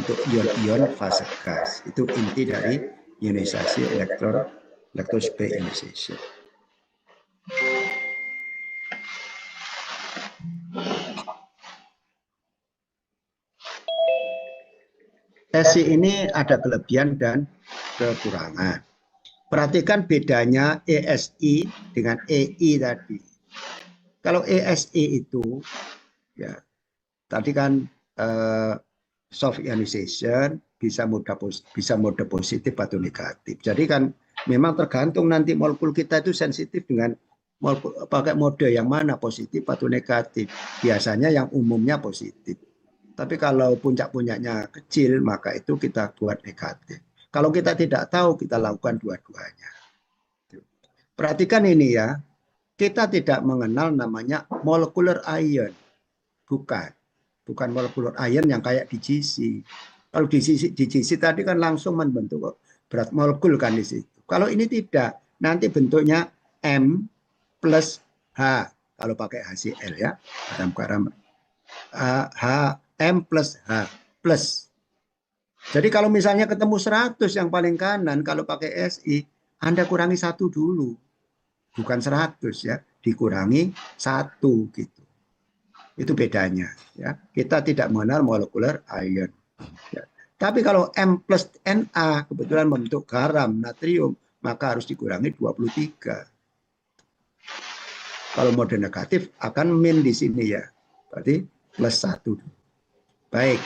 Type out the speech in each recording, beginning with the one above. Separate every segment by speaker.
Speaker 1: membentuk ion-ion fase gas. Itu inti dari ionisasi electrospray ionization. Tesi ini ada kelebihan dan kekurangan. Perhatikan bedanya ESI dengan EI tadi. Kalau ESI itu, ya tadi kan soft ionization bisa mode positif atau negatif. Jadi kan memang tergantung nanti molekul kita itu sensitif dengan pakai mode yang mana, positif atau negatif. Biasanya yang umumnya positif. Tapi kalau puncak-puncaknya kecil, maka itu kita buat negatif. Kalau kita tidak tahu, kita lakukan dua-duanya. Perhatikan ini ya, kita tidak mengenal namanya molecular ion. Bukan molecular ion yang kayak di GC. Kalau di GC tadi kan langsung membentuk berat molekul kan di situ. Kalau ini tidak, nanti bentuknya M plus H. Kalau pakai HCl ya, garam-garam. M plus H plus. Jadi kalau misalnya ketemu 100 yang paling kanan, kalau pakai SI, Anda kurangi 1 dulu. Bukan 100 ya, dikurangi 1 gitu. Itu bedanya. Ya. Kita tidak mengenal molekular ion. Ya. Tapi kalau M plus Na kebetulan membentuk garam, natrium, maka harus dikurangi 23. Kalau mode negatif akan min di sini ya. Berarti plus 1. Baik,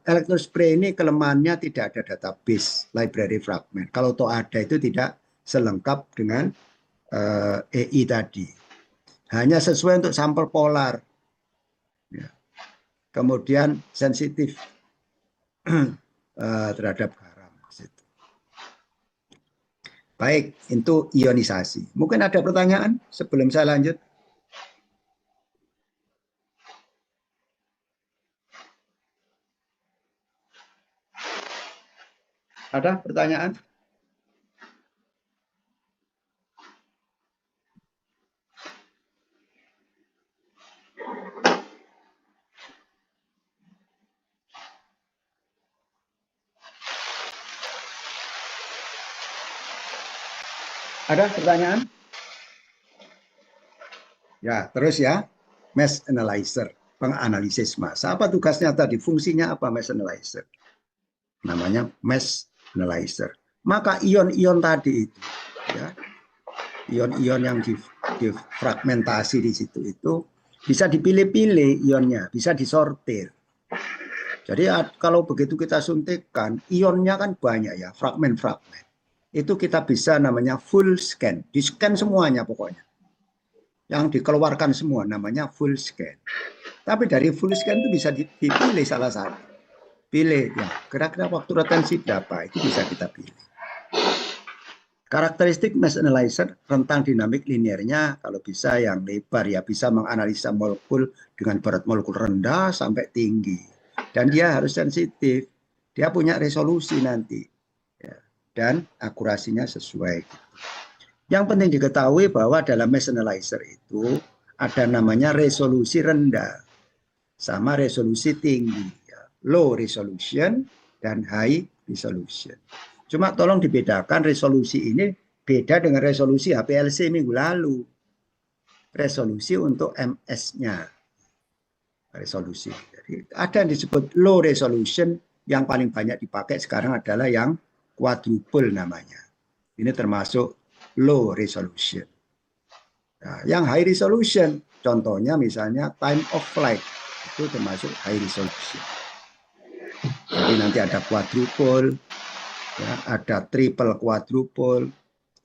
Speaker 1: electrospray ini kelemahannya tidak ada database library fragment. Kalau toh ada itu tidak selengkap dengan EI tadi. Hanya sesuai untuk sampel polar. Ya. Kemudian sensitif terhadap garam. Baik, itu ionisasi. Mungkin ada pertanyaan sebelum saya lanjut? Ada pertanyaan? Ada pertanyaan? Ya, terus ya. Mass analyzer, penganalisis massa. Apa tugasnya tadi? Fungsinya apa mass analyzer? Namanya mass analyzer. Maka ion-ion tadi itu, ya, ion-ion yang difragmentasi di situ itu bisa dipilih-pilih ionnya, bisa disortir. Jadi kalau begitu kita suntikkan, ionnya kan banyak ya, fragmen-fragmen. Itu kita bisa namanya full scan, di-scan semuanya pokoknya. Yang dikeluarkan semua namanya full scan. Tapi dari full scan itu bisa dipilih salah satu. Pilih ya, kira-kira waktu retensi berapa, itu bisa kita pilih. Karakteristik mass analyzer, rentang dinamik linearnya kalau bisa yang lebar ya, bisa menganalisa molekul dengan berat molekul rendah sampai tinggi. Dan dia harus sensitif, dia punya resolusi nanti. Ya, dan akurasinya sesuai. Yang penting diketahui bahwa dalam mass analyzer itu ada namanya resolusi rendah sama resolusi tinggi, ya. Low resolution dan high resolution. Cuma tolong dibedakan, resolusi ini beda dengan resolusi HPLC minggu lalu. Resolusi untuk MS-nya. Resolusi. Jadi ada yang disebut low resolution, yang paling banyak dipakai sekarang adalah yang quadruple namanya. Ini termasuk low resolution. Nah, yang high resolution, contohnya misalnya time of flight, itu termasuk high resolution. Jadi nanti ada quadruple, ya, ada triple quadruple,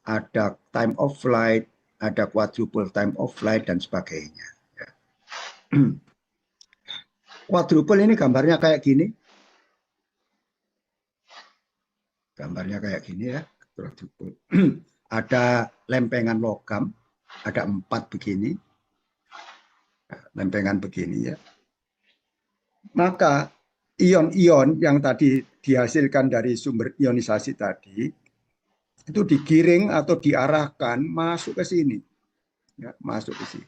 Speaker 1: ada time of flight, ada quadruple time of flight, dan sebagainya. Ya. Quadruple ini gambarnya kayak gini. Gambarnya kayak gini ya. Quadruple. Ada lempengan logam, ada 4 begini. Lempengan begini ya. Maka ion-ion yang tadi dihasilkan dari sumber ionisasi tadi, itu digiring atau diarahkan masuk ke sini. Ya, masuk ke sini.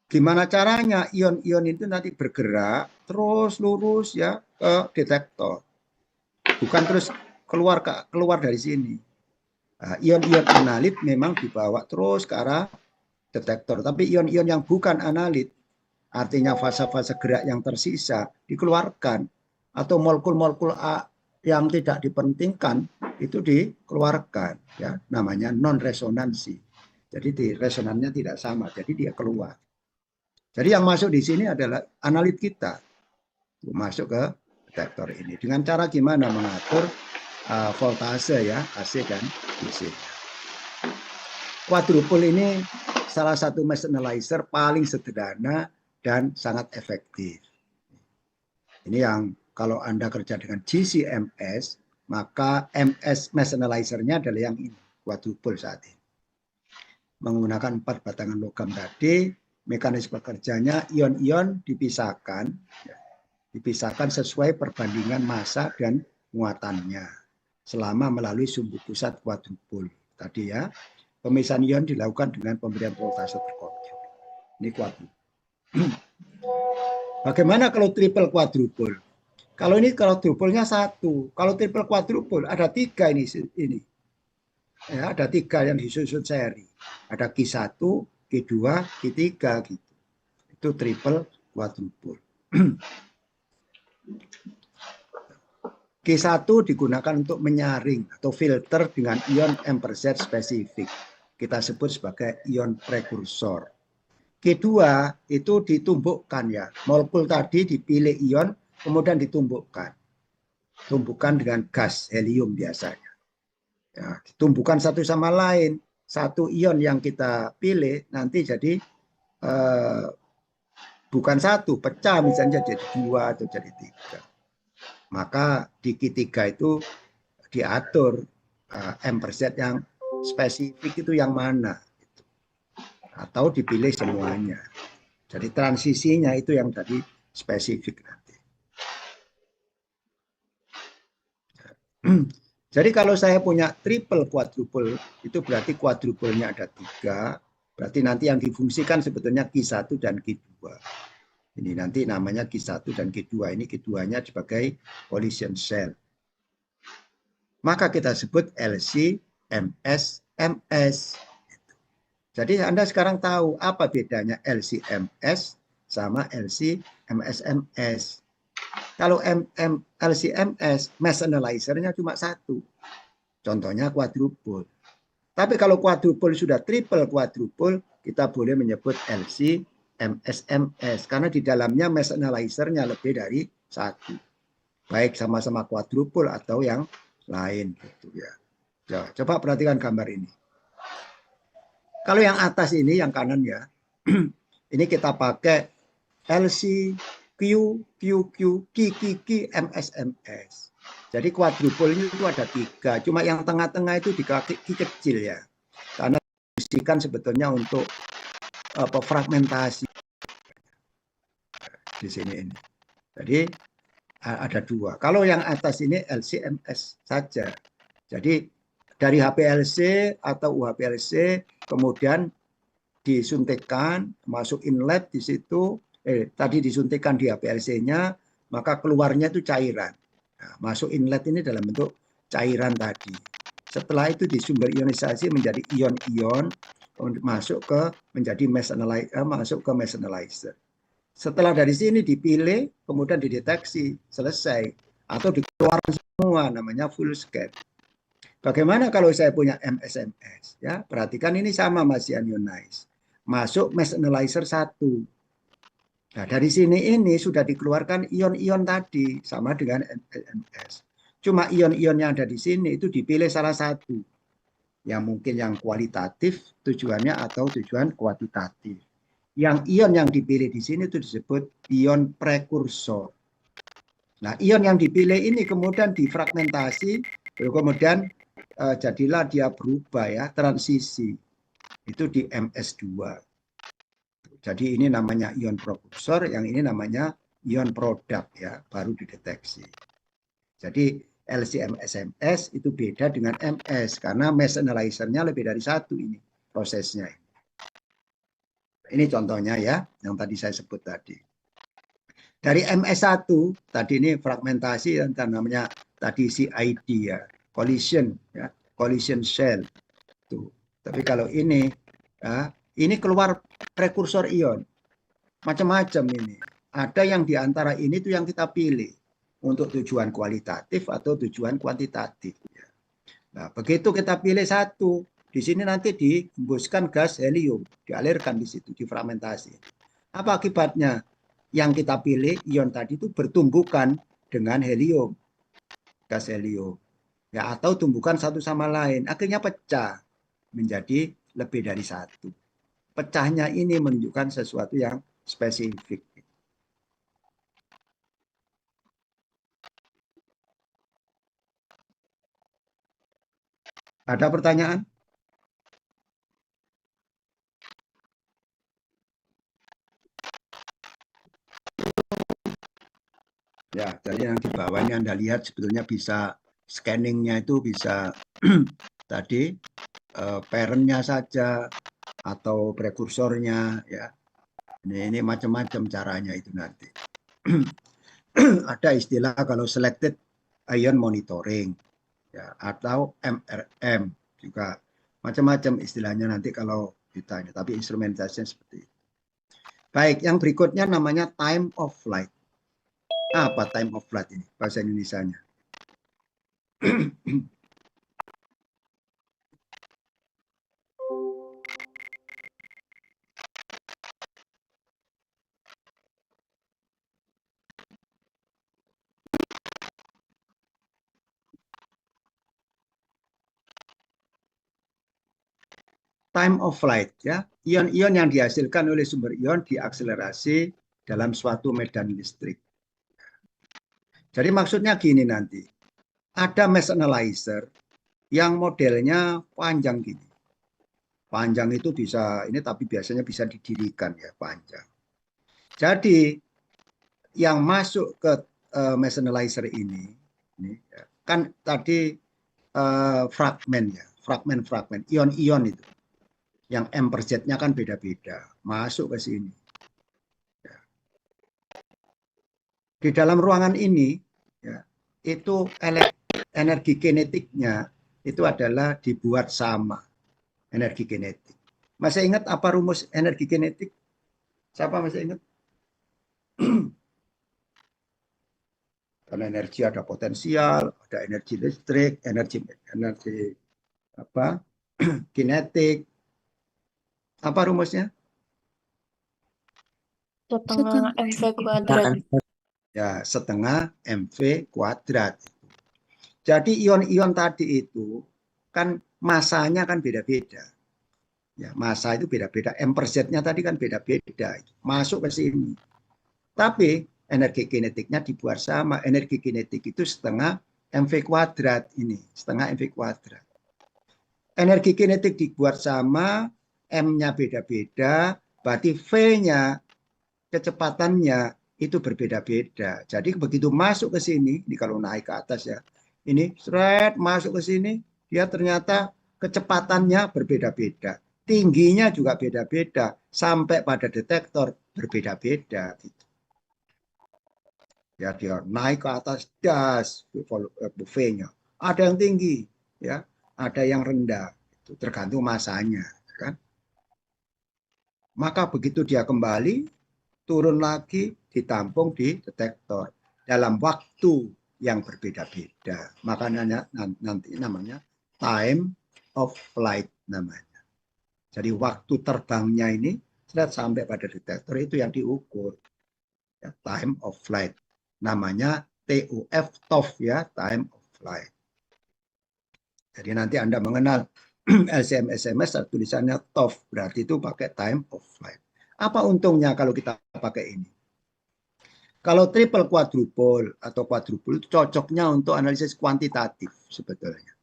Speaker 1: Gimana caranya? Ion-ion itu nanti bergerak terus lurus ya, ke detektor, bukan terus keluar dari sini. Nah, ion-ion analit memang dibawa terus ke arah detektor, tapi ion-ion yang bukan analit, artinya fase-fase gerak yang tersisa, dikeluarkan, atau molekul-molekul yang tidak dipentingkan itu dikeluarkan, ya, namanya non resonansi. Jadi resonannya tidak sama, jadi dia keluar. Jadi yang masuk di sini adalah analit kita, masuk ke detektor ini. Dengan cara gimana mengatur voltase ya, AC dan DC. Quadruple ini salah satu mesh analyzer paling sederhana dan sangat efektif. Ini yang kalau Anda kerja dengan GCMS, maka MS mesh analyzer-nya adalah yang ini, quadruple saat ini. Menggunakan 4 batangan logam tadi, mekanisme kerjanya ion-ion dipisahkan, ya, dipisahkan sesuai perbandingan massa dan muatannya selama melalui sumbu pusat quadruple tadi ya. Pemisahan ion dilakukan dengan pemberian voltase terkontrol. Ini quadruple. Bagaimana kalau triple quadruple? Kalau ini quadruple-nya 1, kalau triple quadruple ada 3 ini. Ya, ada 3 yang disusun seri. Ada Q1, Q2, Q3 gitu. Itu triple quadruple. Q1 digunakan untuk menyaring atau filter dengan ion ampersand spesifik. Kita sebut sebagai ion prekursor. Q2 itu ditumbukkan ya. Molekul tadi dipilih ion, kemudian ditumbukkan. Tumbukan dengan gas helium biasanya. Ya, ditumbukan satu sama lain. Satu ion yang kita pilih nanti jadi bukan 1, pecah misalnya jadi 2 atau jadi 3. Maka di Q3 itu diatur ampersand yang spesifik itu yang mana. Atau dipilih semuanya. Jadi transisinya itu yang tadi spesifik nanti. Jadi kalau saya punya triple quadruple, itu berarti quadruple-nya ada 3. Berarti nanti yang difungsikan sebetulnya Q1 dan Q2. Ini nanti namanya Q1 dan Q2. Ini Q2-nya sebagai collision cell. Maka kita sebut LC, MS, MS. Jadi Anda sekarang tahu apa bedanya LC-MS sama LC-MS-MS. Kalau LC-MS, mesh analyzer-nya cuma 1. Contohnya quadruple. Tapi kalau quadruple sudah triple quadruple, kita boleh menyebut LC, MS-MS. Karena di dalamnya mesh analyzer-nya lebih dari 1. Baik sama-sama quadruple atau yang lain. Gitu ya. Coba perhatikan gambar ini. Kalau yang atas ini, yang kanan ya, ini kita pakai LC, Q, QQ, QQQ, MS, MS. Jadi quadruple itu ada 3. Cuma yang tengah-tengah itu di kaki kecil ya. Karena difungsikan sebetulnya untuk fragmentasi. Di sini ini. Jadi ada 2. Kalau yang atas ini LC-MS saja. Jadi dari HPLC atau UHPLC kemudian disuntikkan, masuk inlet di situ, tadi disuntikkan di HPLC-nya, maka keluarnya itu cairan. Nah, masuk inlet ini dalam bentuk cairan tadi. Setelah itu disumber ionisasi menjadi ion-ion, masuk ke menjadi mesh analyzer, masuk ke mesh analyzer. Setelah dari sini dipilih, kemudian dideteksi, selesai, atau dikeluarkan semua, namanya full scan. Bagaimana kalau saya punya MSMS? Ya, perhatikan ini sama masih ionize. Masuk mesh analyzer 1. Nah, dari sini ini sudah dikeluarkan ion-ion tadi sama dengan MSMS. Cuma ion-ion yang ada di sini itu dipilih salah satu. Yang mungkin yang kualitatif tujuannya atau tujuan kuantitatif. Yang ion yang dipilih di sini itu disebut ion prekursor. Nah, ion yang dipilih ini kemudian difragmentasi, kemudian jadilah dia berubah ya, transisi. Itu di MS2. Jadi ini namanya ion prekursor, yang ini namanya ion produk ya, baru dideteksi. Jadi LC-MS itu beda dengan MS karena mesh analyzer-nya lebih dari 1 ini prosesnya. Ini contohnya ya, yang tadi saya sebut tadi. Dari MS1 tadi ini fragmentasi yang namanya tadi CID ya, collision ya, collision shell tuh. Tapi kalau ini ya, ini keluar prekursor ion macam-macam ini. Ada yang di antara ini tuh yang kita pilih untuk tujuan kualitatif atau tujuan kuantitatif. Ya. Nah, begitu kita pilih satu, di sini nanti dihembuskan gas helium, dialirkan di situ, difragmentasi. Apa akibatnya? Yang kita pilih ion tadi itu bertumbukan dengan helium, gas helium. Ya, atau tumbukan satu sama lain, akhirnya pecah menjadi lebih dari satu. Pecahnya ini menunjukkan sesuatu yang spesifik. Ada pertanyaan? Ya, jadi yang di bawah ini Anda lihat sebetulnya bisa scanningnya itu bisa tadi parentnya saja atau prekursornya ya. Ini macam-macam caranya itu nanti. Ada istilah kalau selected ion monitoring ya atau MRM juga macam-macam istilahnya nanti kalau ditanya. Tapi instrumentasinya seperti itu. Baik, yang berikutnya namanya time of flight. Apa time of flight ini bahasa Indonesianya? Time of flight ya, ion-ion yang dihasilkan oleh sumber ion diakselerasi dalam suatu medan listrik. Jadi maksudnya gini nanti, ada mass analyzer yang modelnya panjang gini. Panjang itu bisa ini tapi biasanya bisa didirikan ya panjang. Jadi yang masuk ke mass analyzer ini ya, kan tadi fragmen ya, fragmen-fragmen, ion-ion itu. Yang M per Z-nya kan beda-beda. Masuk ke sini. Di dalam ruangan ini, ya, itu energi kinetiknya itu adalah dibuat sama. Energi kinetik. Masih ingat apa rumus energi kinetik? Siapa masih ingat? Karena energi ada potensial, ada energi listrik, energi apa? Kinetik. Apa rumusnya?
Speaker 2: Setengah MV kuadrat.
Speaker 1: Ya, setengah MV kuadrat. Jadi ion-ion tadi itu kan masanya kan beda-beda. Ya, masa itu beda-beda. M per Z-nya tadi kan beda-beda. Masuk ke sini. Tapi energi kinetiknya dibuat sama. Energi kinetik itu setengah MV kuadrat ini. Setengah MV kuadrat. Energi kinetik dibuat sama, M-nya beda-beda, berarti V-nya, kecepatannya itu berbeda-beda. Jadi begitu masuk ke sini, ini kalau naik ke atas ya, ini seret masuk ke sini, dia ternyata kecepatannya berbeda-beda. Tingginya juga beda-beda, sampai pada detektor berbeda-beda. Ya dia naik ke atas das buffetnya. Ada yang tinggi, ya, ada yang rendah. Itu tergantung masanya, kan? Maka begitu dia kembali, turun lagi, ditampung di detektor dalam waktu yang berbeda-beda. Makanya nanti namanya time of flight namanya. Jadi waktu terbangnya ini sampai pada detektor itu yang diukur. Ya, time of flight. Namanya TOF, TOF ya, time of flight. Jadi nanti Anda mengenal LCM SMS tulisannya TOF, berarti itu pakai time of flight. Apa untungnya kalau kita pakai ini? Kalau triple quadruple atau quadruple itu cocoknya untuk analisis kuantitatif sebetulnya.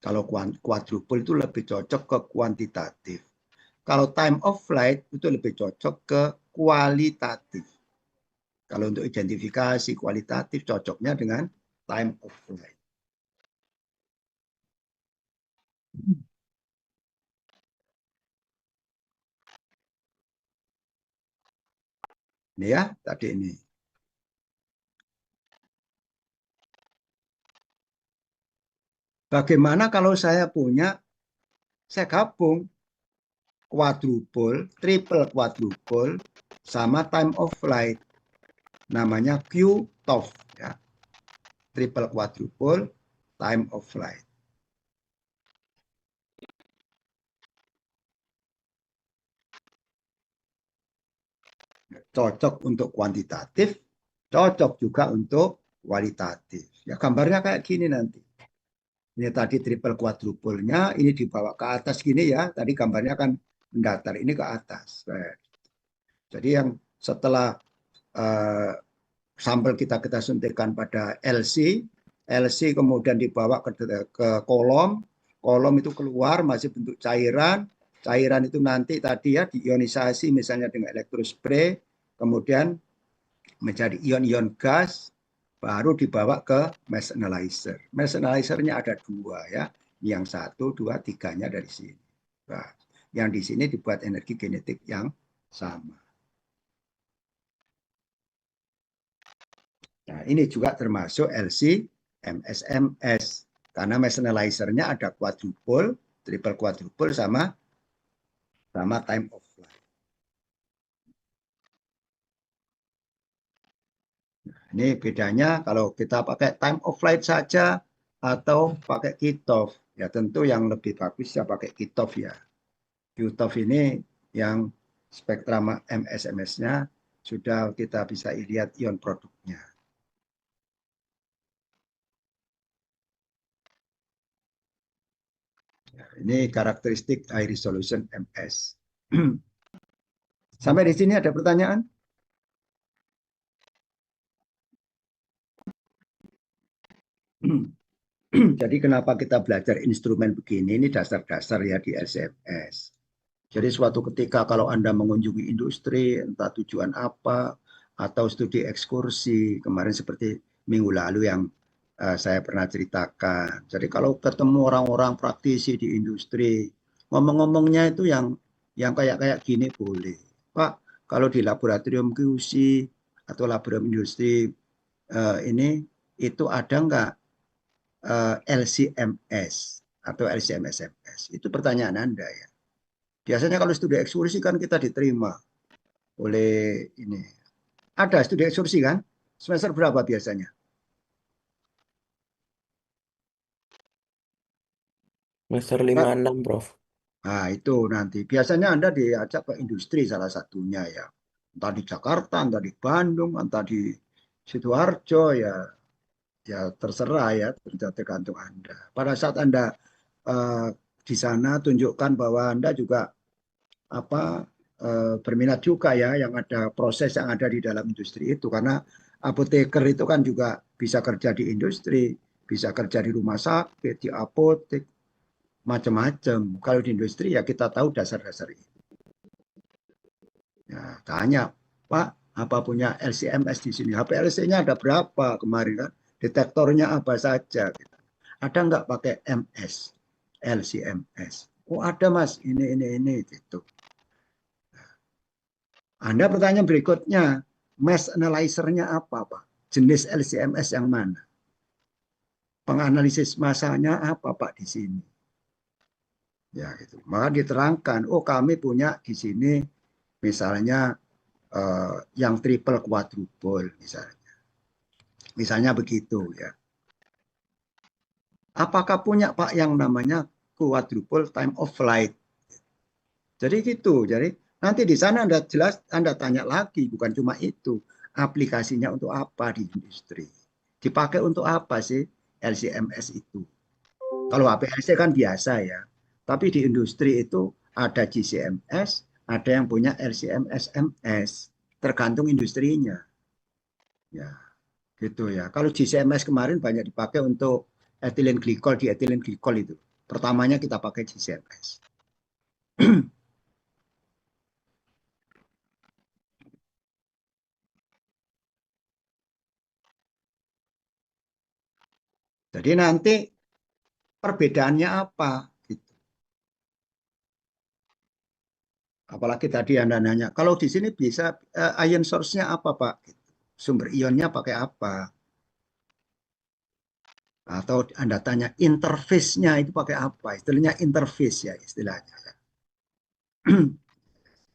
Speaker 1: Kalau quadruple itu lebih cocok ke kuantitatif. Kalau time of flight itu lebih cocok ke kualitatif. Kalau untuk identifikasi kualitatif cocoknya dengan time of flight. Ini ya, tadi ini. Bagaimana kalau saya gabung quadruple, triple quadruple, sama time of flight. Namanya QTOF. Ya. Triple quadruple, time of flight. Cocok untuk kuantitatif, cocok juga untuk kualitatif. Ya, gambarnya kayak gini nanti. Ini tadi triple quadruple-nya, ini dibawa ke atas gini ya. Tadi gambarnya kan mendatar, ini ke atas. Jadi yang setelah uh, sampel kita suntikan pada LC, LC kemudian dibawa ke kolom, kolom itu keluar masih bentuk cairan, cairan itu nanti tadi ya diionisasi misalnya dengan elektrospray, kemudian menjadi ion-ion gas, baru dibawa ke mass analyzer. Mass analyzer-nya ada dua ya, yang satu, dua, tiganya dari sini. Nah, yang di sini dibuat energi kinetik yang sama. Nah, ini juga termasuk LC MSMS. Karena mass analyzer-nya ada quadruple, triple quadruple sama time of flight. Nah, ini bedanya kalau kita pakai time of flight saja atau pakai QTOF. Ya tentu yang lebih bagus ya pakai QTOF ya. QTOF ini yang spektrum MSMS-nya sudah kita bisa lihat ion produknya. Ini karakteristik high resolution MS. Sampai di sini ada pertanyaan? Jadi kenapa kita belajar instrumen begini? Ini dasar-dasar ya di SMS. Jadi suatu ketika kalau Anda mengunjungi industri, entah tujuan apa, atau studi ekskursi, kemarin seperti minggu lalu yang saya pernah ceritakan. Jadi kalau ketemu orang-orang praktisi di industri, ngomong-ngomongnya itu yang kayak gini boleh. Pak, kalau di laboratorium QC atau laboratorium industri ini itu ada nggak LCMS atau LCMSMS? Itu pertanyaan Anda ya. Biasanya kalau studi ekskursi kan kita diterima oleh ini. Ada studi ekskursi kan? Semester berapa biasanya?
Speaker 3: Semester 5-6, Prof.
Speaker 1: Nah, itu nanti. Biasanya Anda diajak ke industri salah satunya ya. Entah di Jakarta, entah di Bandung, entah di Sidoarjo ya. Ya terserah ya, tergantung Anda. Pada saat Anda uh, di sana tunjukkan bahwa Anda juga berminat juga ya yang ada proses yang ada di dalam industri itu, karena apoteker itu kan juga bisa kerja di industri, bisa kerja di rumah sakit, di apotek, macam-macam. Kalau di industri ya kita tahu dasar-dasar itu. Ya, tanya, Pak, apa punya LCMS di sini? HPLC-nya ada berapa kemarin kan? Detektornya apa saja? Ada nggak pakai MS, LCMS? Oh ada Mas, ini gitu. Anda pertanyaan berikutnya, mass analyzer-nya apa, Pak? Jenis LCMS yang mana? Penganalisis masanya apa, Pak, di sini? Ya, gitu. Maka diterangkan, oh kami punya di sini misalnya yang triple quadruple misalnya. Misalnya begitu ya. Apakah punya Pak yang namanya quadruple time of flight? Jadi gitu. Jadi nanti di sana Anda jelas Anda tanya lagi, bukan cuma itu. Aplikasinya untuk apa di industri? Dipakai untuk apa sih LCMS itu? Kalau HPLC kan biasa ya. Tapi di industri itu ada GCMS, ada yang punya LCMS-MS. Tergantung industrinya. Ya, gitu ya. Kalau GCMS kemarin banyak dipakai untuk ethylene glycol, di ethylene glycol itu. Pertamanya kita pakai GCMS. Jadi nanti perbedaannya apa? Gitu. Apalagi tadi Anda nanya, kalau di sini bisa ion source-nya apa Pak? Gitu. Sumber ionnya pakai apa? Atau Anda tanya interface-nya itu pakai apa? Istilahnya interface ya istilahnya.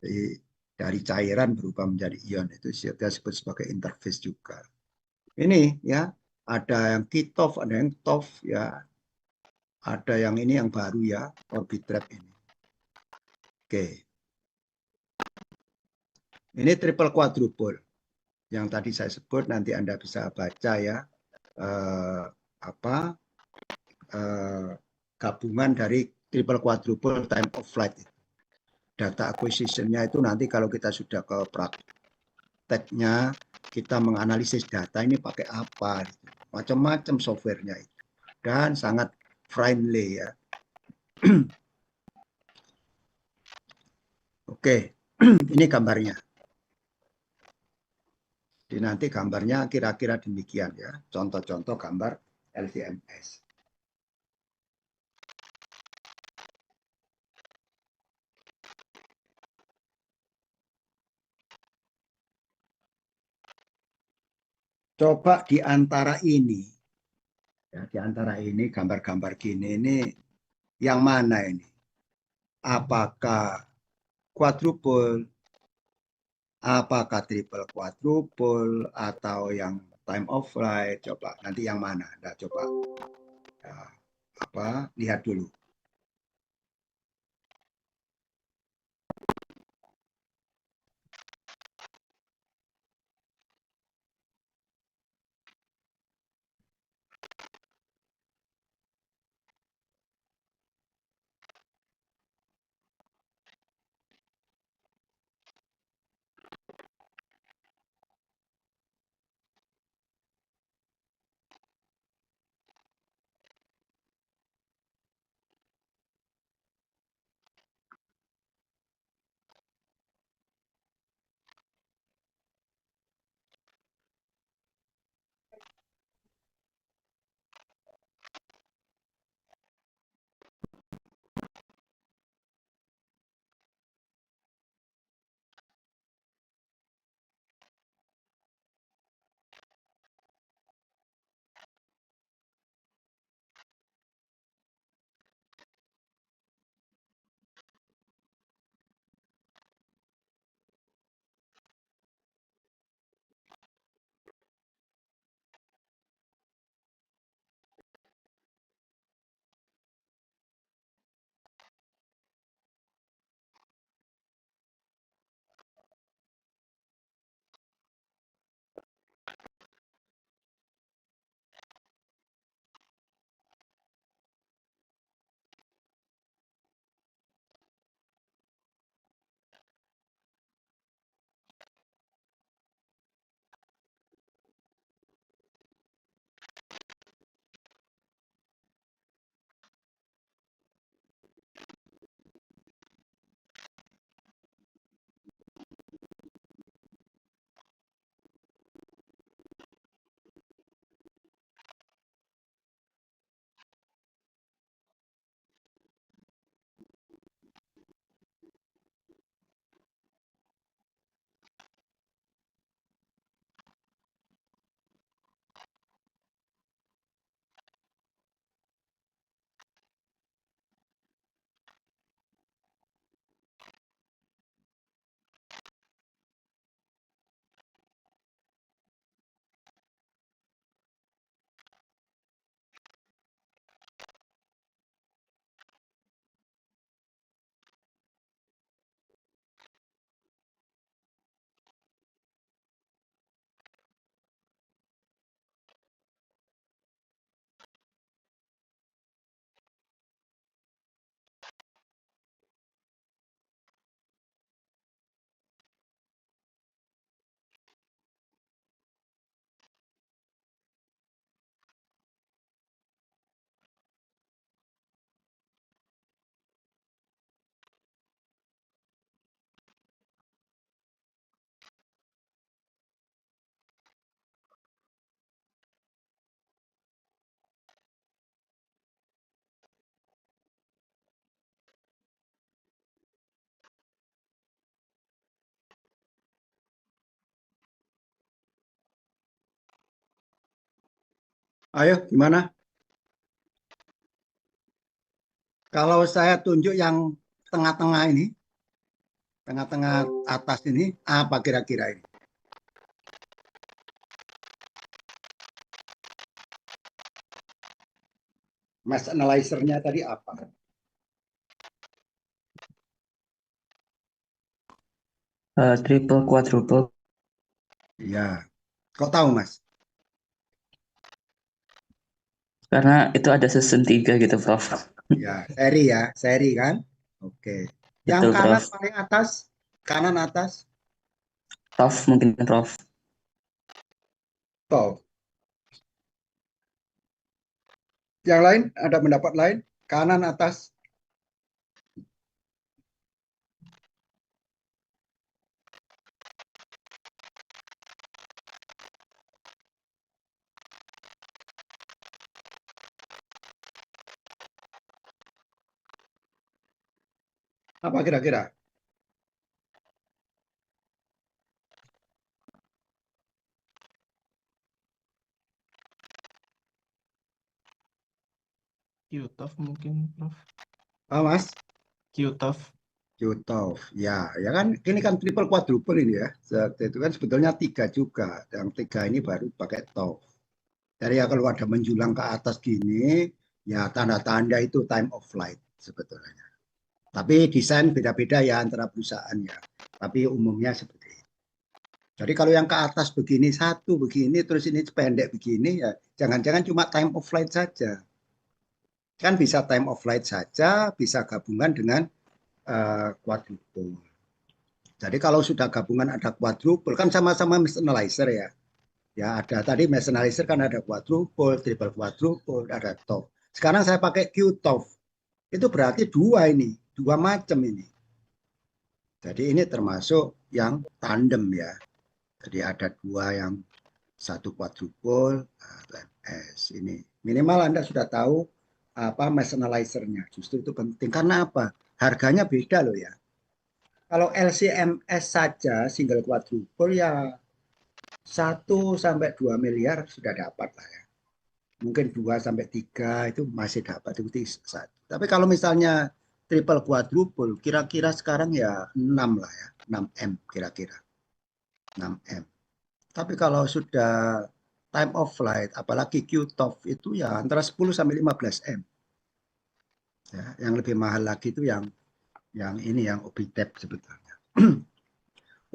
Speaker 1: Jadi, dari cairan berubah menjadi ion itu kita sebut sebagai interface juga. Ini ya, ada yang Kitov, ada yang TOF ya, ada yang ini yang baru ya, orbit trap ini. Oke, ini triple quadruple yang tadi saya sebut, nanti Anda bisa baca ya, apa gabungan dari triple quadruple time of flight. Data acquisition-nya itu nanti kalau kita sudah ke prakteknya, kita menganalisis data ini pakai apa, gitu. Macam-macam softwarenya itu, dan sangat friendly ya. Oke, ini gambarnya. Jadi nanti gambarnya kira-kira demikian ya, contoh-contoh gambar LCMS. Coba di antara ini, ya, di antara ini gambar-gambar gini ini yang mana ini? Apakah quadruple, apakah triple quadruple, atau yang time of flight? Coba nanti yang mana? Nah, coba ya, lihat dulu. Ayo, gimana? Kalau saya tunjuk yang tengah-tengah ini, tengah-tengah atas ini, apa kira-kira ini? Mass analyzer-nya tadi apa?
Speaker 4: Triple quadruple.
Speaker 1: Ya, kok tahu Mas?
Speaker 4: Karena itu ada season 3 gitu, Prof.
Speaker 1: Ya, seri kan? Oke. Yang
Speaker 4: Betul,
Speaker 1: kanan
Speaker 4: Prof.
Speaker 1: paling atas, kanan atas,
Speaker 4: Prof mungkin, Prof.
Speaker 1: top. Yang lain, ada pendapat lain? Kanan atas, apa kira-kira?
Speaker 2: Qtov mungkin, Prof.
Speaker 1: Ah, Mas?
Speaker 2: Qtov.
Speaker 1: Qtov, ya kan ini kan triple quadruple ini ya. Itu kan sebetulnya 3 juga. Yang 3 ini baru pakai TOF. Jadi ya kalau ada menjulang ke atas gini, ya tanda-tanda itu time of flight sebetulnya. Tapi desain beda-beda ya antara perusahaan ya. Tapi umumnya seperti itu. Jadi kalau yang ke atas begini satu begini terus ini pendek begini ya jangan-jangan cuma time of flight saja. Kan bisa time of flight saja, bisa gabungan dengan quadruple. Jadi kalau sudah gabungan ada quadruple kan sama-sama mesh analyzer ya. Ya ada tadi mesh analyzer kan ada quadruple, triple quadruple, ada TOF. Sekarang saya pakai QTOF. Itu berarti dua ini, dua macam ini. Jadi ini termasuk yang tandem ya. Jadi ada dua yang satu quadruple, MS ini. Minimal Anda sudah tahu apa mesh analyzer-nya. Justru itu penting karena apa? Harganya beda loh ya. Kalau LCMS saja single quadruple ya 1 sampai 2 miliar sudah dapat lah ya. Mungkin 2 sampai 3 itu masih dapat itu satu. Tapi kalau misalnya triple quadruple kira-kira sekarang ya 6 lah ya, 6M kira-kira. 6M. Tapi kalau sudah time of flight apalagi QTOF itu ya antara 10 sampai 15M. Ya, yang lebih mahal lagi itu yang ini yang Obitep sebetulnya.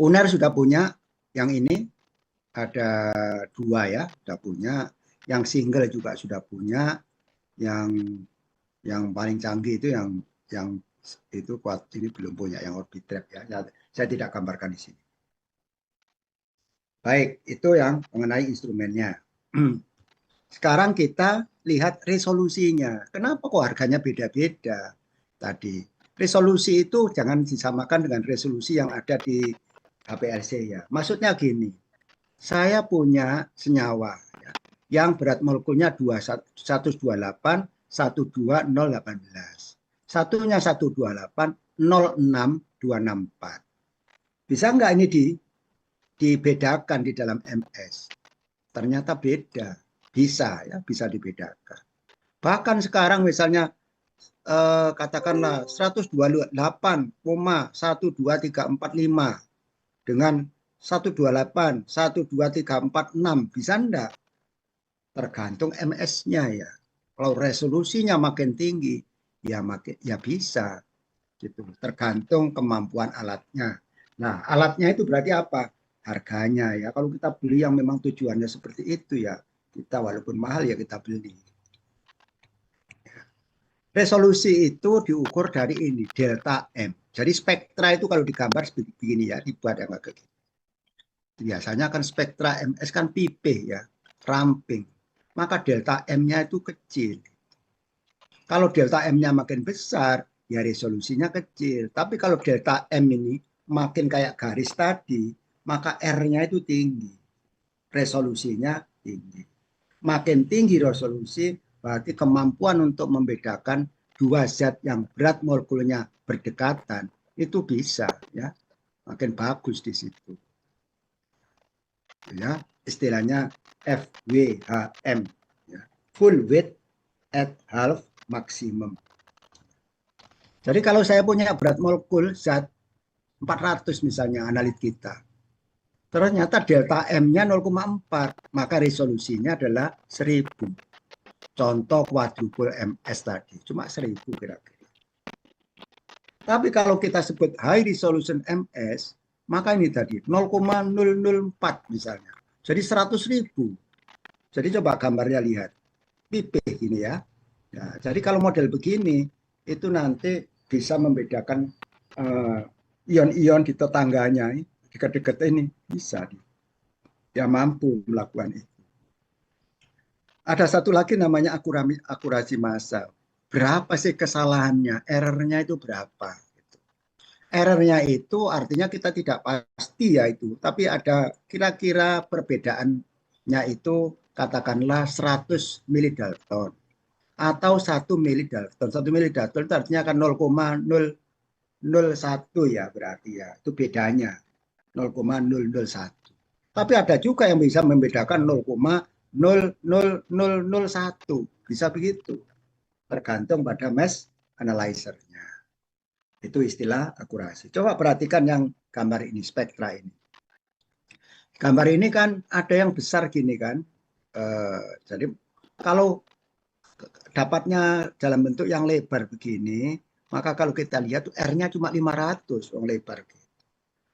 Speaker 1: Uner sudah punya yang ini ada dua ya, sudah punya. Yang single juga sudah punya. Yang paling canggih itu yang itu kuat ini belum punya yang Orbitrap ya. Saya tidak gambarkan di sini. Baik, itu yang mengenai instrumennya. Sekarang kita lihat resolusinya. Kenapa kok harganya beda-beda tadi? Resolusi itu jangan disamakan dengan resolusi yang ada di HPLC ya. Maksudnya gini, saya punya senyawa ya, yang berat molekulnya 128, 12018. Satunya 128, 06264. Bisa nggak ini dibedakan di dalam MS? Ternyata beda. Bisa ya, bisa dibedakan. Bahkan sekarang misalnya katakanlah 128,12345 dengan 128, 12346 bisa enggak? Tergantung MS-nya ya. Kalau resolusinya makin tinggi, ya bisa gitu. Tergantung kemampuan alatnya. Nah, alatnya itu berarti apa? Harganya ya. Kalau kita beli yang memang tujuannya seperti itu ya, kita walaupun mahal ya kita beli. Resolusi itu diukur dari ini, delta M. Jadi spektra itu kalau digambar seperti begini ya, dibuat yang agak gitu. Biasanya kan spektra MS kan pipih ya, ramping. Maka delta M-nya itu kecil. Kalau delta M-nya makin besar, ya resolusinya kecil. Tapi kalau delta M ini makin kayak garis tadi, maka R-nya itu tinggi. Resolusinya tinggi. Makin tinggi resolusi, berarti kemampuan untuk membedakan dua zat yang berat molekulnya berdekatan, itu bisa. Ya, makin bagus di situ. Ya, istilahnya FWHM. Ya. Full width at half maximum. Jadi kalau saya punya berat molekul zat 400 misalnya analit kita, ternyata delta M-nya 0,4, maka resolusinya adalah 1000. Contoh kuadrupol MS tadi, cuma 1000 kira-kira. Tapi kalau kita sebut high resolution MS, maka ini tadi 0,004 misalnya. Jadi 100.000. Jadi coba gambarnya lihat. Pipih gini ya. Nah, jadi kalau model begini, itu nanti bisa membedakan ion-ion di tetangganya, dekat-dekat ini bisa. Dia mampu melakukan itu. Ada satu lagi namanya akurasi massa. Berapa sih kesalahannya? Errornya itu berapa? Errornya itu artinya kita tidak pasti ya itu, tapi ada kira-kira perbedaannya itu katakanlah 100 milidalton atau 1 milidalton. 1 milidalton itu artinya kan 0,001 ya berarti ya. Itu bedanya 0,001. Tapi ada juga yang bisa membedakan 0,00001. Bisa begitu. Tergantung pada mass analyzer-nya. Itu istilah akurasi. Coba perhatikan yang gambar ini, spektra ini. Gambar ini kan ada yang besar gini kan. Jadi kalau dapatnya dalam bentuk yang lebar begini, maka kalau kita lihat R-nya cuma 500 yang lebar.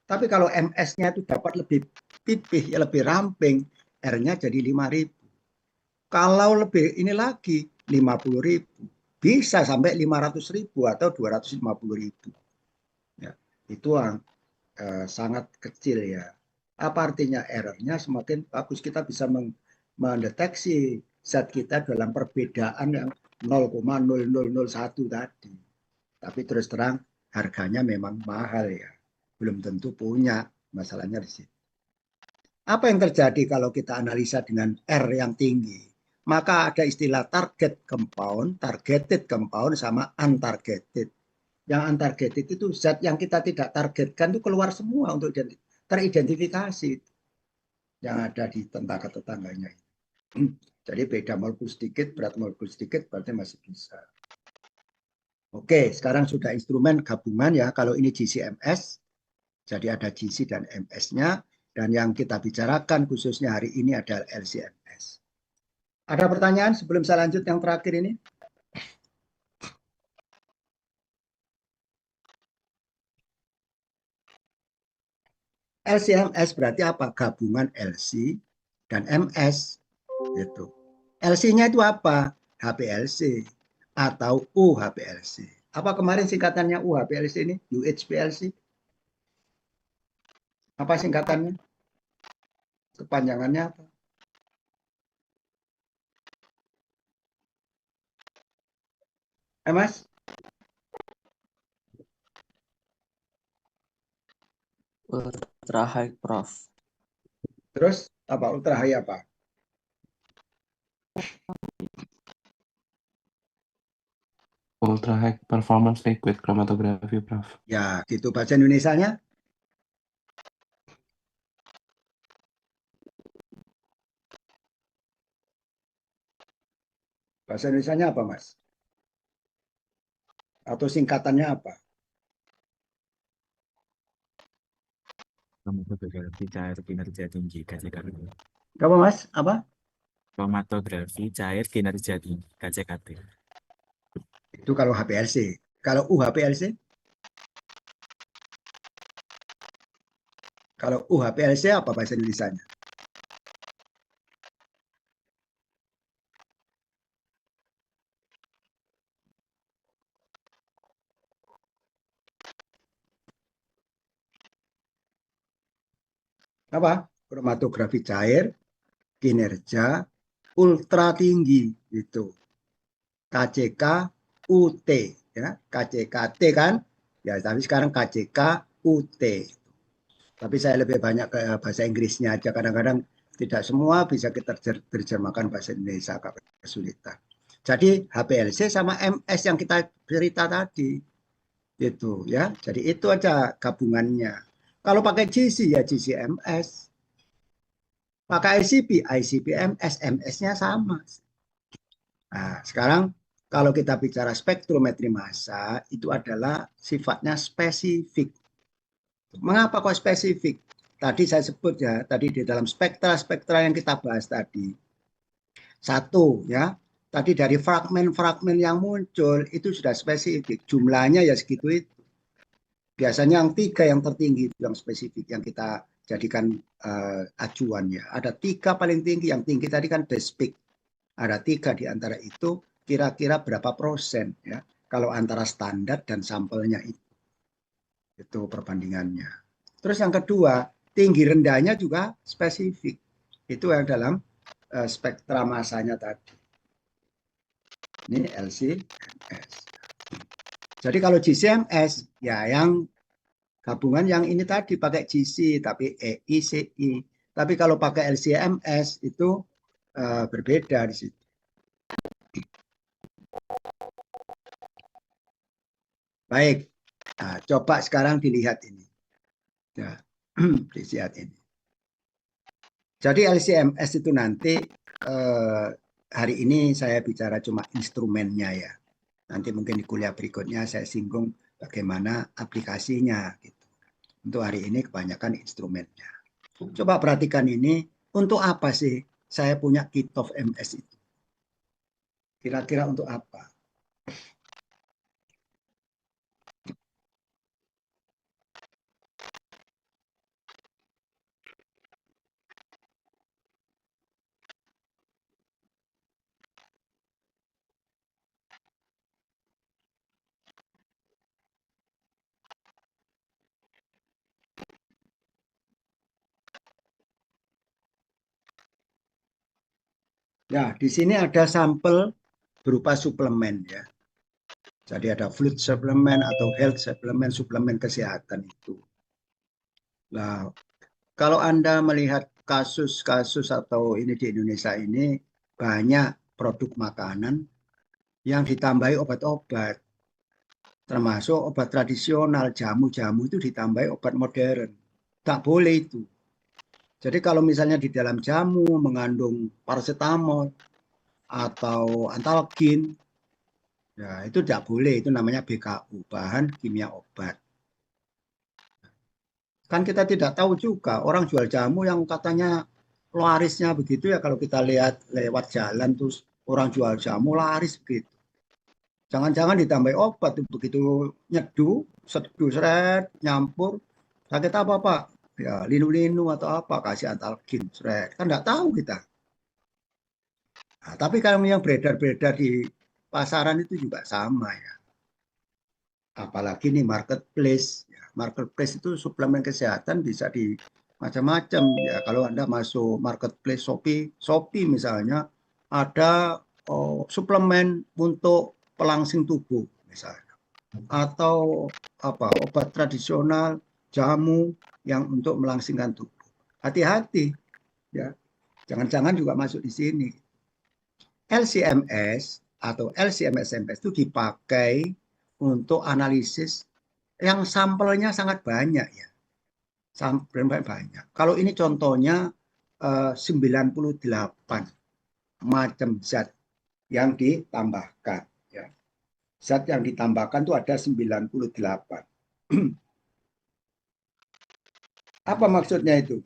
Speaker 1: Tapi kalau MS-nya itu dapat lebih pipih, lebih ramping, R-nya jadi 5.000. Kalau lebih ini lagi 50.000. Bisa sampai 500.000 atau 250.000. Ya, itu sangat kecil ya. Apa artinya errornya semakin bagus kita bisa mendeteksi zat kita dalam perbedaan yang 0,0001 tadi. Tapi terus terang harganya memang mahal ya. Belum tentu punya, masalahnya di situ. Apa yang terjadi kalau kita analisa dengan R yang tinggi? Maka ada istilah target compound, targeted compound, sama untargeted. Yang untargeted itu zat yang kita tidak targetkan itu keluar semua untuk teridentifikasi yang ada di tetangga-tetangganya. Jadi beda molekul sedikit, berat molekul sedikit, berarti masih bisa. Oke, sekarang sudah instrumen gabungan ya. Kalau ini GC-MS, jadi ada GC dan MS-nya. Dan yang kita bicarakan khususnya hari ini adalah LC-MS. Ada pertanyaan sebelum saya lanjut yang terakhir ini? LC-MS berarti apa? Gabungan LC dan MS. Gitu. LC-nya itu apa? HPLC atau UHPLC. Apa kemarin singkatannya UHPLC ini? UHPLC? Apa singkatannya? Kepanjangannya apa? Mas?
Speaker 4: Ultra high, Prof.
Speaker 1: Terus apa? Ultra high apa?
Speaker 3: Ultra high performance liquid chromatography, Prof.
Speaker 1: Ya, gitu bahasa Indonesianya. Bahasa Indonesianya apa, Mas? Atau singkatannya apa?
Speaker 5: Kromatografi cair kinerja tinggi KCKT.
Speaker 1: Apa, Mas? Apa?
Speaker 5: Kromatografi cair kinerja tinggi KCKT.
Speaker 1: Itu kalau HPLC. Kalau UHPLC? Kalau UHPLC apa bahasa Indonesianya? Apa? Kromatografi cair, kinerja, ultra tinggi. Itu. KCK, UT. Ya, KCKT kan? Ya, tapi sekarang KCK, UT. Tapi saya lebih banyak ke bahasa Inggrisnya aja. Kadang-kadang tidak semua bisa kita terjemahkan bahasa Indonesia, agak kesulitan. Jadi HPLC sama MS yang kita cerita tadi. Itu ya. Jadi itu aja gabungannya. Kalau pakai GC ya GC-MS. Pakai ICP, ICP-MS, MS-nya sama. Nah, sekarang Kalau kita bicara spektrometri massa, itu adalah sifatnya spesifik. Mengapa kok spesifik? Tadi saya sebut ya, tadi di dalam spektra yang kita bahas tadi. Satu ya, tadi dari fragmen-fragmen yang muncul itu sudah spesifik. Jumlahnya ya segitu itu. Biasanya yang 3 yang tertinggi itu yang spesifik yang kita jadikan acuan ya. Ada 3 paling tinggi, yang tinggi tadi kan base peak. Ada 3 di antara itu, kira-kira berapa persen ya kalau antara standar dan sampelnya itu perbandingannya. Terus yang kedua, tinggi rendahnya juga spesifik. Itu yang dalam spektra masanya tadi. Ini LC-MS. Jadi kalau GC-MS ya yang gabungan yang ini tadi pakai GC tapi EI-CI. Tapi kalau pakai LC-MS itu berbeda di situ. Baik, nah, coba sekarang dilihat ini. Ya, dilihat ini. Jadi LC-MS itu nanti hari ini saya bicara cuma instrumennya ya. Nanti mungkin di kuliah berikutnya saya singgung bagaimana aplikasinya. Gitu. Untuk hari ini kebanyakan instrumennya. Coba perhatikan ini, untuk apa sih saya punya Kitov MS itu? Kira-kira untuk apa? Ya, di sini ada sampel berupa suplemen ya. Jadi ada fluid suplemen atau health suplemen, suplemen kesehatan itu. Nah, kalau Anda melihat kasus-kasus atau ini di Indonesia ini banyak produk makanan yang ditambahi obat-obat. Termasuk obat tradisional, jamu-jamu itu ditambahi obat modern. Tak boleh itu. Jadi kalau misalnya di dalam jamu mengandung paracetamol atau antalgin, ya itu tidak boleh, itu namanya BKU, bahan kimia obat. Kan kita tidak tahu juga, orang jual jamu yang katanya larisnya begitu ya, kalau kita lihat lewat jalan terus orang jual jamu laris begitu. Jangan-jangan ditambahi obat, begitu nyeduh, seduh, seret, nyampur, sakit apa Pak? Ya linu-linu atau apa, kasih antalgin, seret. Kan nggak tahu kita. Nah, tapi kalau yang beredar-beredar di pasaran itu juga sama ya. Apalagi nih marketplace. Ya, marketplace itu suplemen kesehatan bisa di macam-macam ya. Kalau Anda masuk marketplace Shopee misalnya ada suplemen untuk pelangsing tubuh misalnya. Atau apa obat tradisional, jamu yang untuk melangsingkan tubuh. Hati-hati ya. Jangan-jangan juga masuk di sini. LC-MS atau LC-MS itu dipakai untuk analisis yang sampelnya sangat banyak ya. Sampelnya banyak. Kalau ini contohnya 98 macam zat yang ditambahkan ya. Zat yang ditambahkan itu ada 98. Apa maksudnya itu?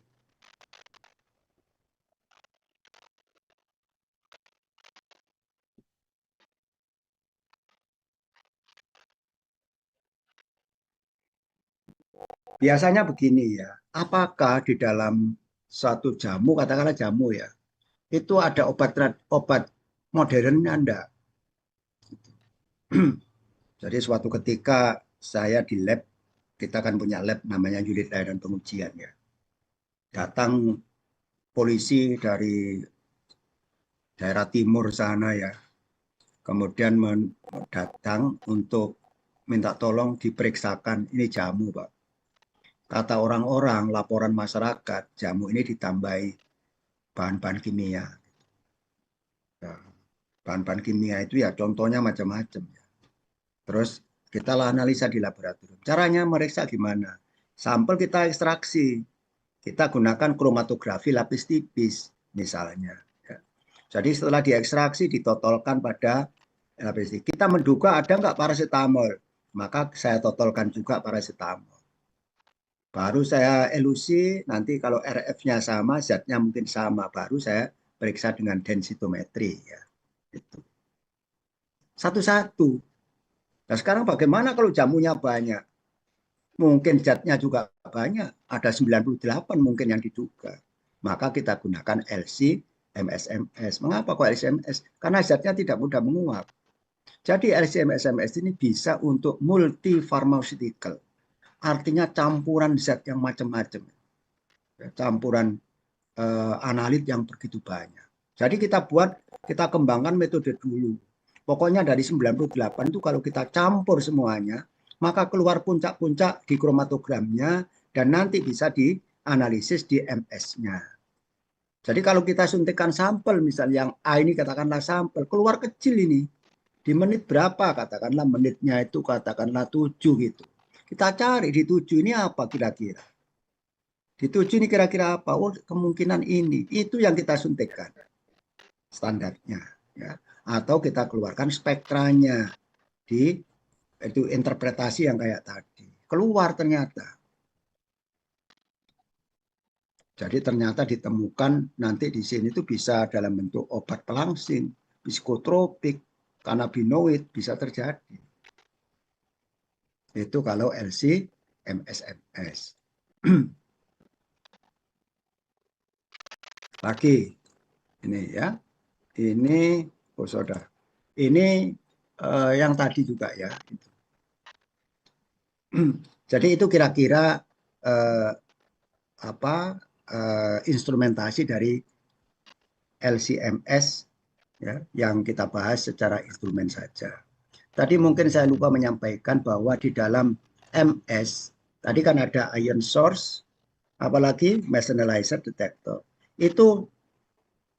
Speaker 1: Biasanya begini ya, apakah di dalam suatu jamu, katakanlah jamu ya, itu ada obat modernnya enggak? Jadi suatu ketika saya di lab, kita kan punya lab namanya unit layanan pengujian ya. Datang polisi dari daerah timur sana ya, kemudian datang untuk minta tolong diperiksakan ini jamu Pak. Kata orang-orang, laporan masyarakat, jamu ini ditambahi bahan-bahan kimia. Bahan-bahan kimia itu ya contohnya macam-macam. Terus kita analisa di laboratorium. Caranya meriksa gimana? Sampel kita ekstraksi. Kita gunakan kromatografi lapis tipis misalnya. Jadi setelah diekstraksi ditotolkan pada LPC. Kita menduga ada nggak paracetamol, maka saya totolkan juga paracetamol. Baru saya elusi, nanti kalau RF-nya sama, zatnya mungkin sama, baru saya periksa dengan densitometri. Ya. Itu. Satu-satu. Nah sekarang bagaimana kalau jamunya banyak? Mungkin zatnya juga banyak, ada 98 mungkin yang diduga. Maka kita gunakan LC MSMS. Mengapa kok LC-MS? Karena zatnya tidak mudah menguap. Jadi LC-MS ini bisa untuk multi-pharmaceutical. Artinya campuran zat yang macam-macam. Campuran analit yang begitu banyak. Jadi kita kembangkan metode dulu. Pokoknya dari 98 itu kalau kita campur semuanya, maka keluar puncak-puncak di kromatogramnya dan nanti bisa dianalisis di MS-nya. Jadi kalau kita suntikan sampel, misalnya yang A ini katakanlah sampel, keluar kecil ini. Di menit berapa? Katakanlah menitnya itu katakanlah 7 gitu. Kita cari di 7 ini apa kira-kira. Di 7 ini kira-kira apa? Oh, kemungkinan ini. Itu yang kita suntikan. Standarnya. Ya. Atau kita keluarkan spektranya. Itu interpretasi yang kayak tadi. Keluar ternyata. Jadi ternyata ditemukan nanti di sini itu bisa dalam bentuk obat pelangsing, psikotropik, kanabinoid bisa terjadi. Itu kalau LC MSMS. Lagi ini ya. Ini saudara. Ini yang tadi juga ya. Jadi itu kira-kira instrumentasi dari LCMS ya, yang kita bahas secara instrumen saja. Tadi mungkin saya lupa menyampaikan bahwa di dalam MS tadi kan ada ion source, apalagi mass analyzer detector. Itu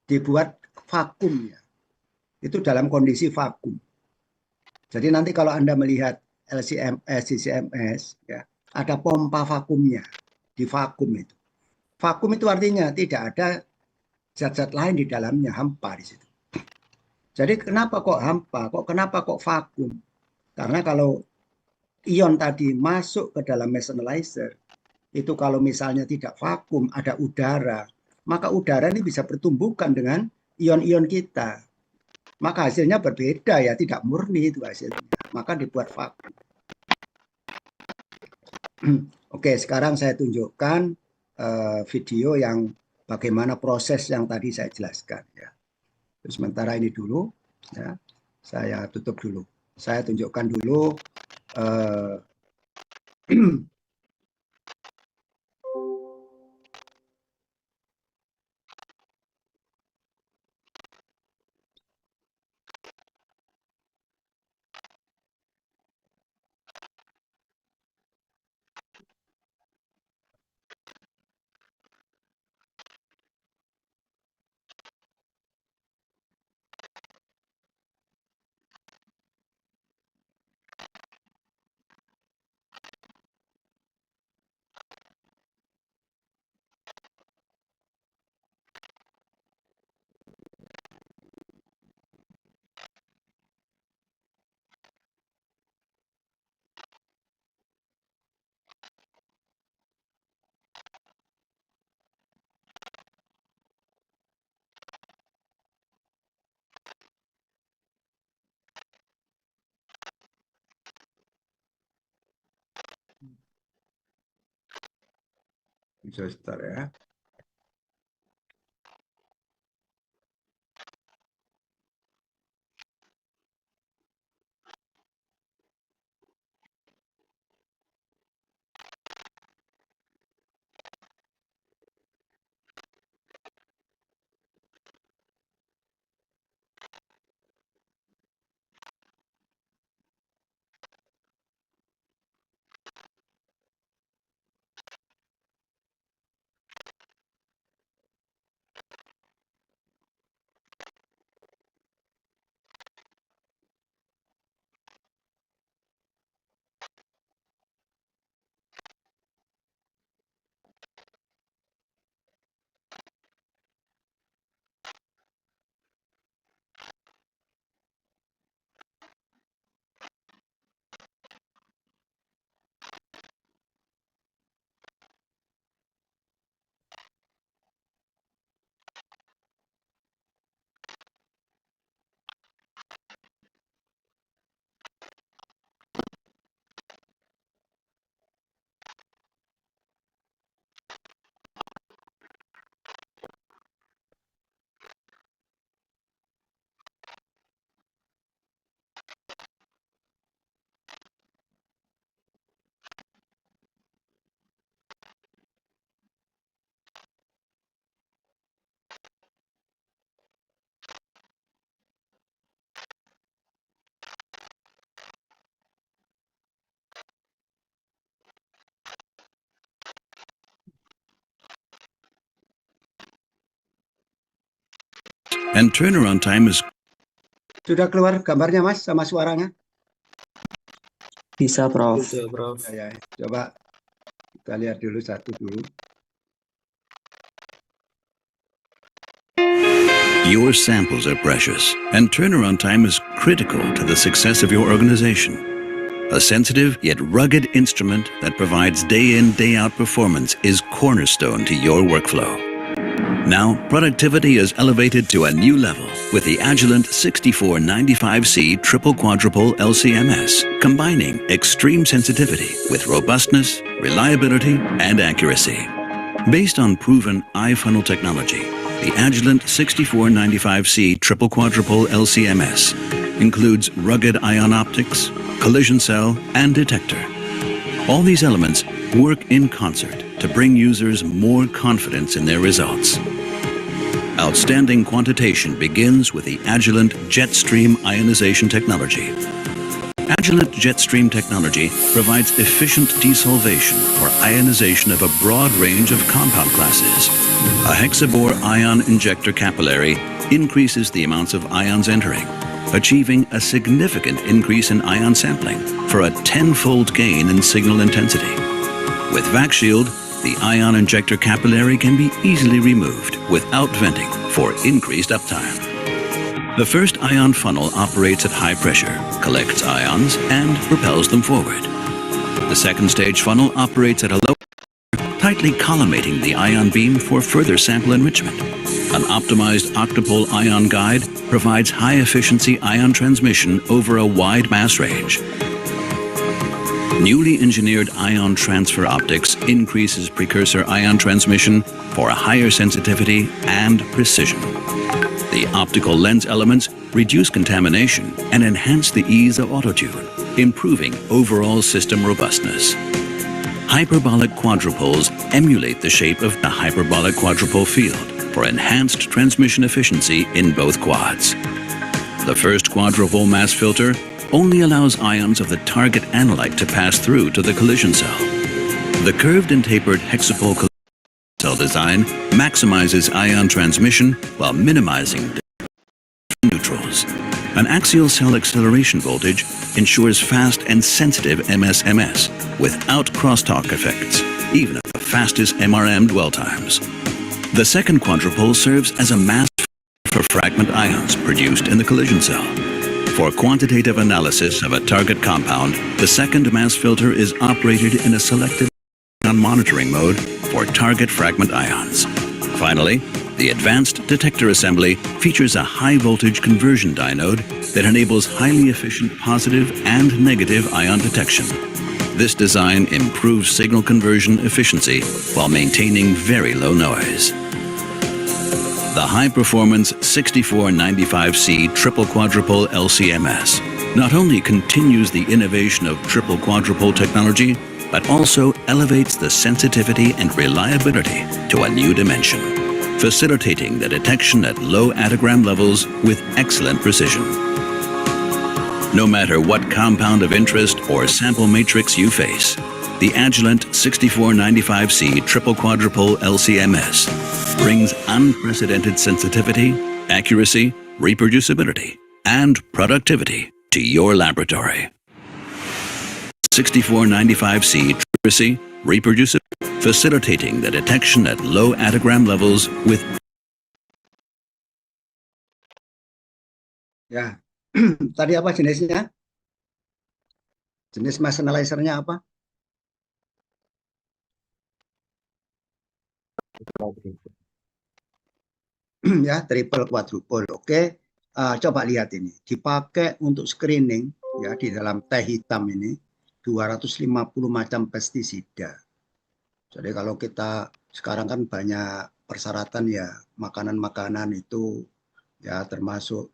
Speaker 1: dibuat vakum ya. Itu dalam kondisi vakum. Jadi nanti kalau Anda melihat LCMS, CCMS, ya, ada pompa vakumnya di vakum itu. Vakum itu artinya tidak ada zat-zat lain di dalamnya, hampa di situ. Jadi kenapa kok hampa? Kenapa kok vakum? Karena kalau ion tadi masuk ke dalam mass analyzer, itu kalau misalnya tidak vakum, ada udara, maka udara ini bisa bertumbukan dengan ion-ion kita. Maka hasilnya berbeda ya, tidak murni itu hasilnya. Maka dibuat vakum. Oke, sekarang saya tunjukkan video yang bagaimana proses yang tadi saya jelaskan. Ya. Sementara ini dulu, ya, saya tutup dulu. Saya tunjukkan dulu sebentar ya.
Speaker 6: and turnaround time is
Speaker 1: Sudah keluar gambarnya Mas sama suaranya?
Speaker 4: Bisa, Prof.
Speaker 2: Sudah, Prof.
Speaker 1: Ya, coba kita lihat dulu satu dulu.
Speaker 6: Your samples are precious, and turnaround time is critical to the success of your organization. A sensitive yet rugged instrument that provides day-in, day-out performance is cornerstone to your workflow. Now, productivity is elevated to a new level with the Agilent 6495C Triple Quadruple LCMS, combining extreme sensitivity with robustness, reliability, and accuracy. Based on proven iFunnel technology, the Agilent 6495C Triple Quadruple LCMS includes rugged ion optics, collision cell, and detector. All these elements work in concert to bring users more confidence in their results. Outstanding quantitation begins with the Agilent Jetstream ionization technology. Agilent Jetstream technology provides efficient desolvation for ionization of a broad range of compound classes. A hexabore ion injector capillary increases the amounts of ions entering, achieving a significant increase in ion sampling for a 10-fold gain in signal intensity. With VacShield, the ion injector capillary can be easily removed without venting for increased uptime. The first ion funnel operates at high pressure, collects ions, and propels them forward. The second stage funnel operates at a low pressure, tightly collimating the ion beam for further sample enrichment. An optimized octopole ion guide provides high-efficiency ion transmission over a wide mass range. Newly engineered ion transfer optics increases precursor ion transmission for a higher sensitivity and precision. The optical lens elements reduce contamination and enhance the ease of autotune, improving overall system robustness. Hyperbolic quadrupoles emulate the shape of the hyperbolic quadrupole field for enhanced transmission efficiency in both quads. The first quadrupole mass filter only allows ions of the target analyte to pass through to the collision cell. The curved and tapered hexapole collision cell design maximizes ion transmission while minimizing neutrals. An axial cell acceleration voltage ensures fast and sensitive MSMS without crosstalk effects, even at the fastest MRM dwell times. The second quadrupole serves as a mask for fragment ions produced in the collision cell. For quantitative analysis of a target compound, the second mass filter is operated in a selective ion monitoring mode for target fragment ions. Finally, the advanced detector assembly features a high-voltage conversion diode that enables highly efficient positive and negative ion detection. This design improves signal conversion efficiency while maintaining very low noise. The high-performance 6495C Triple Quadruple LCMS not only continues the innovation of triple quadrupole technology, but also elevates the sensitivity and reliability to a new dimension, facilitating the detection at low attogram levels with excellent precision. No matter what compound of interest or sample matrix you face, the Agilent 6495C Triple Quadruple LCMS brings unprecedented sensitivity, accuracy, reproducibility, and productivity to your laboratory. 6495C accuracy, reproducibility, facilitating the detection at low attogram levels with.
Speaker 1: Ya, tadi apa jenisnya? Jenis mass analyzer-nya apa? Ya, triple quadruple. Oke, coba lihat ini. Dipakai untuk screening ya di dalam teh hitam ini 250 macam pestisida. Jadi kalau kita sekarang kan banyak persyaratan ya, makanan-makanan itu ya termasuk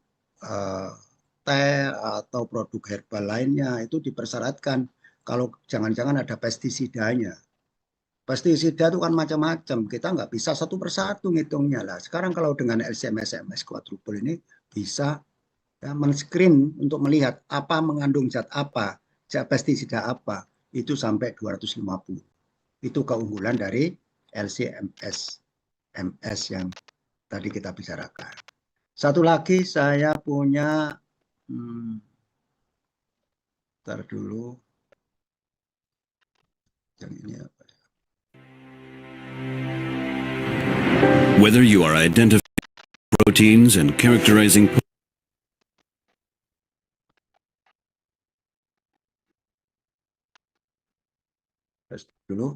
Speaker 1: teh atau produk herbal lainnya itu dipersyaratkan kalau jangan-jangan ada pestisidanya. Pestisida itu kan macam-macam, kita nggak bisa satu persatu ngitungnya lah. Sekarang kalau dengan LCMS quadruple ini bisa ya, men-screen untuk melihat apa mengandung zat apa, zat pestisida apa, itu sampai 250. Itu keunggulan dari LCMS yang tadi kita bicarakan. Satu lagi saya punya, ntar dulu. Yang ini apa?
Speaker 6: Whether you are identifying proteins and characterizing
Speaker 1: Tes dulu.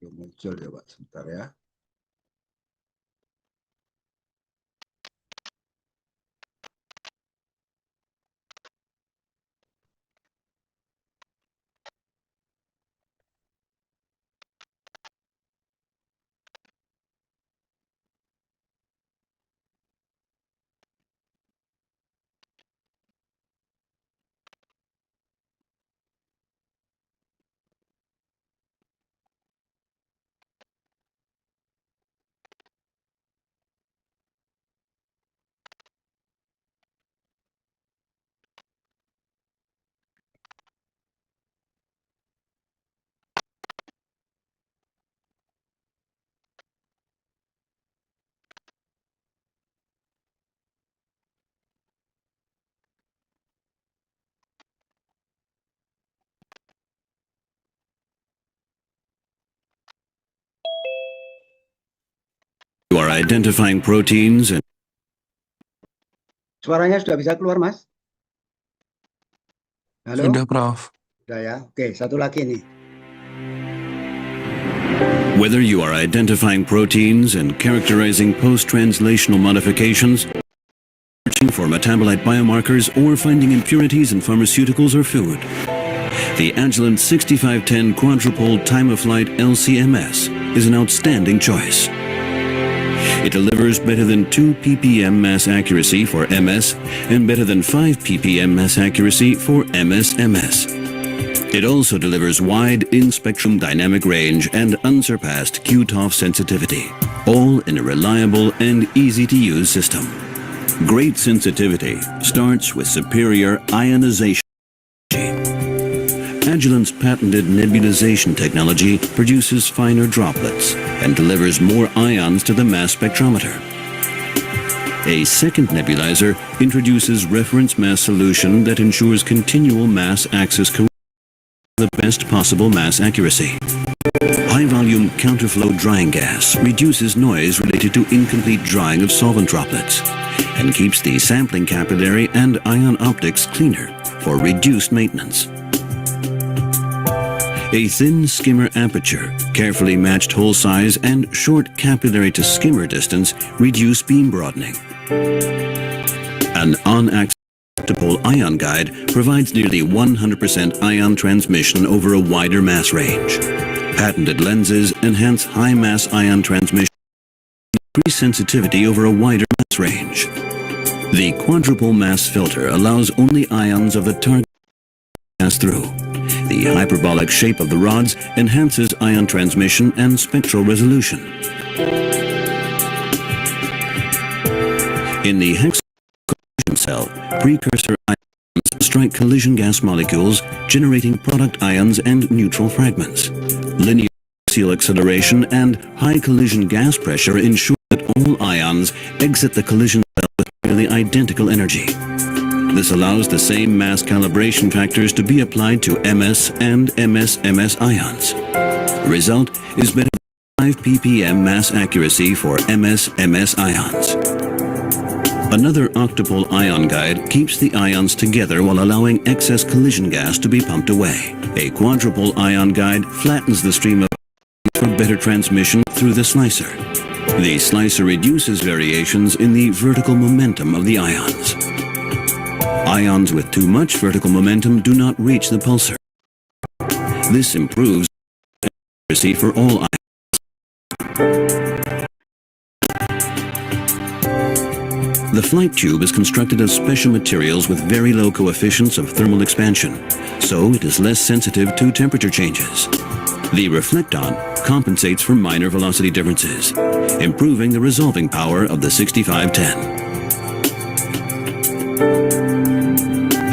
Speaker 1: Belum muncul ya Pak, sebentar ya.
Speaker 6: you are identifying proteins and
Speaker 1: Suaranya sudah bisa keluar, Mas? Halo?
Speaker 3: Sudah, Prof.
Speaker 1: Sudah ya. Oke, satu lagi nih.
Speaker 6: whether you are identifying proteins and characterizing post-translational modifications, searching for metabolite biomarkers, or finding impurities in pharmaceuticals or food. The Agilent 6510 Quadrupole Time-of-Flight LC-MS is an outstanding choice. It delivers better than 2 ppm mass accuracy for MS and better than 5 ppm mass accuracy for MS-MS. It also delivers wide in-spectrum dynamic range and unsurpassed QTOF sensitivity, all in a reliable and easy-to-use system. Great sensitivity starts with superior ionization. Agilent's patented nebulization technology produces finer droplets and delivers more ions to the mass spectrometer. A second nebulizer introduces reference mass solution that ensures continual mass axis coherence with the best possible mass accuracy. High-volume counterflow drying gas reduces noise related to incomplete drying of solvent droplets and keeps the sampling capillary and ion optics cleaner for reduced maintenance. A thin skimmer aperture, carefully matched hole size, and short capillary to skimmer distance reduce beam broadening. An on-axis multiple ion guide provides nearly 100% ion transmission over a wider mass range. Patented lenses enhance high-mass ion transmission and increase sensitivity over a wider mass range. The quadruple mass filter allows only ions of the target to pass through. The hyperbolic shape of the rods enhances ion transmission and spectral resolution. In the hexagon cell, precursor ions strike collision gas molecules, generating product ions and neutral fragments. Linear axial acceleration and high collision gas pressure ensure that all ions exit the collision cell with nearly identical energy. This allows the same mass calibration factors to be applied to MS and MS-MS ions. The result is better than 5 ppm mass accuracy for MS-MS ions. Another octopole ion guide keeps the ions together while allowing excess collision gas to be pumped away. A quadrupole ion guide flattens the stream of ions for better transmission through the slicer. The slicer reduces variations in the vertical momentum of the ions. Ions with too much vertical momentum do not reach the pulsar. This improves accuracy for all ions. The flight tube is constructed of special materials with very low coefficients of thermal expansion, so it is less sensitive to temperature changes. The reflecton compensates for minor velocity differences, improving the resolving power of the 6510.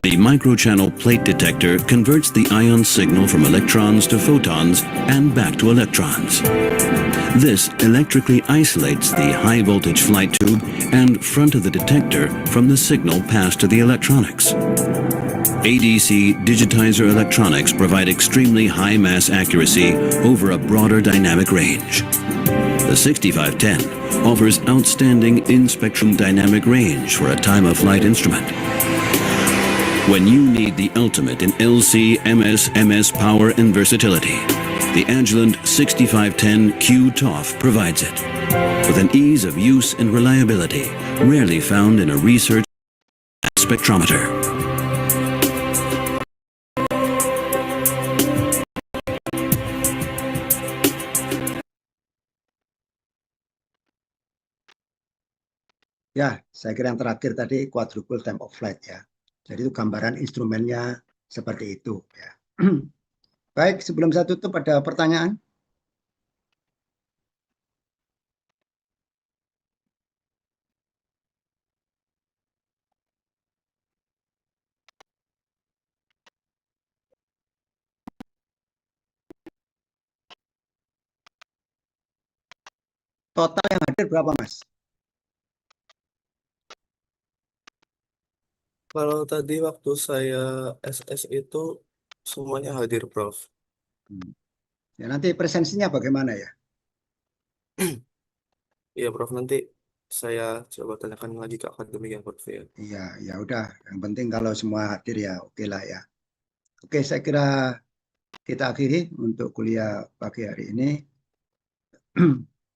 Speaker 6: The microchannel plate detector converts the ion signal from electrons to photons and back to electrons. This electrically isolates the high voltage flight tube and front of the detector from the signal passed to the electronics. ADC digitizer electronics provide extremely high mass accuracy over a broader dynamic range. The 6510 offers outstanding in-spectrum dynamic range for a time-of-flight instrument. When you need the ultimate in LC, MS, MS power and versatility, the Agilent 6510 QTOF provides it, with an ease of use and reliability rarely found in a research spectrometer.
Speaker 1: Ya, saya kira yang terakhir tadi quadruple time of flight ya. Jadi itu gambaran instrumennya seperti itu ya. Baik, sebelum saya tutup ada pertanyaan? Total yang hadir berapa, Mas?
Speaker 7: Kalau tadi waktu saya SS itu semuanya hadir, Prof.
Speaker 1: Ya, nanti presensinya bagaimana ya?
Speaker 7: Iya, Prof. Nanti saya coba tanyakan lagi ke akademik ya, Prof. Ya.
Speaker 1: Iya, ya udah. Yang penting kalau semua hadir ya oke lah ya. Oke, saya kira kita akhiri untuk kuliah pagi hari ini.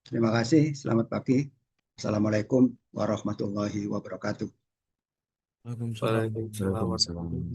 Speaker 1: Terima kasih, selamat pagi. Assalamualaikum warahmatullahi wabarakatuh.
Speaker 5: Waalaikumsalam.
Speaker 7: Waalaikumsalam.